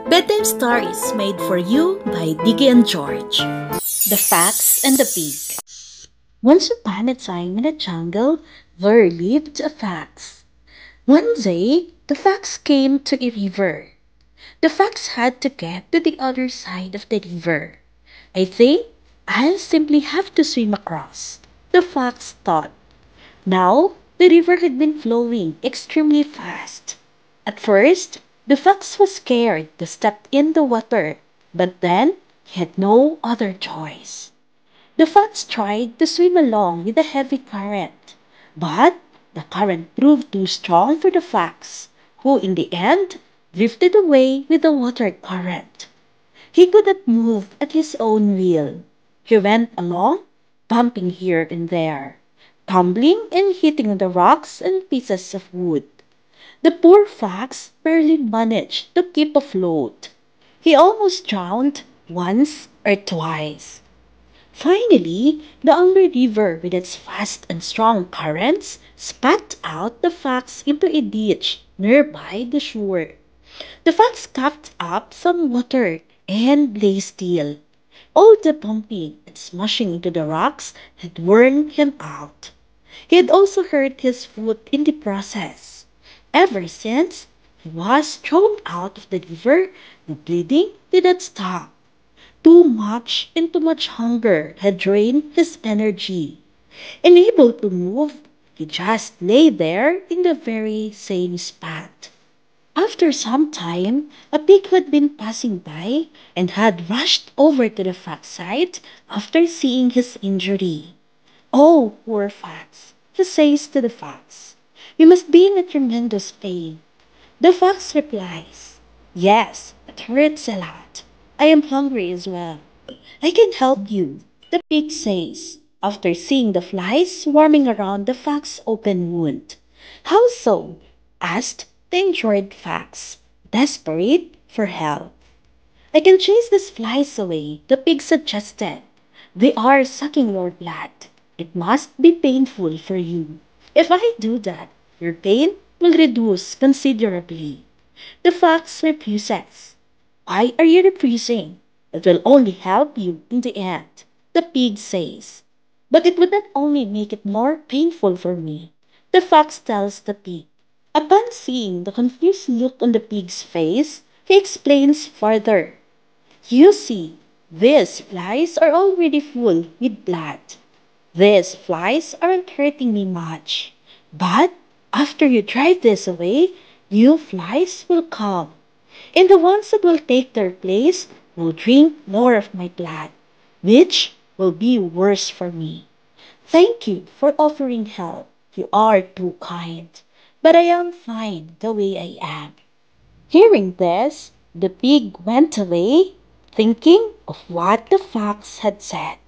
Bedtime Stories made for you by Diggy and George. The Fox and the Pig. Once upon a time in a jungle, there lived a fox. One day, the fox came to a river. The fox had to get to the other side of the river. I think I'll simply have to swim across, the fox thought. Now, the river had been flowing extremely fast. At first, the fox was scared to step in the water, but then he had no other choice. The fox tried to swim along with the heavy current, but the current proved too strong for the fox, who in the end drifted away with the water current. He could not move at his own will. He went along, bumping here and there, tumbling and hitting the rocks and pieces of wood. The poor fox barely managed to keep afloat. He almost drowned once or twice. Finally, the angry river with its fast and strong currents spat out the fox into a ditch nearby the shore. The fox coughed up some water and lay still. All the bumping and smashing into the rocks had worn him out. He had also hurt his foot in the process. Ever since he was thrown out of the river, the bleeding did not stop. Too much and too much hunger had drained his energy. Unable to move, he just lay there in the very same spot. After some time, a pig had been passing by and had rushed over to the fox's side after seeing his injury. "Oh, poor fox," he says to the fox. "You must be in a tremendous pain." The fox replies, "Yes, it hurts a lot. I am hungry as well." "I can help you," the pig says, after seeing the flies swarming around the fox's open wound. "How so?" asked the injured fox, desperate for help. "I can chase these flies away," the pig suggested. "They are sucking your blood. It must be painful for you. If I do that, your pain will reduce considerably." The fox refuses. "Why are you refusing? It will only help you in the end," the pig says. "But it would not only make it more painful for me," the fox tells the pig. Upon seeing the confused look on the pig's face, he explains further. "You see, these flies are already full with blood. These flies aren't hurting me much. But after you drive this away, new flies will come. And the ones that will take their place will drink more of my blood, which will be worse for me. Thank you for offering help. You are too kind. But I am fine the way I am." Hearing this, the pig went away, thinking of what the fox had said.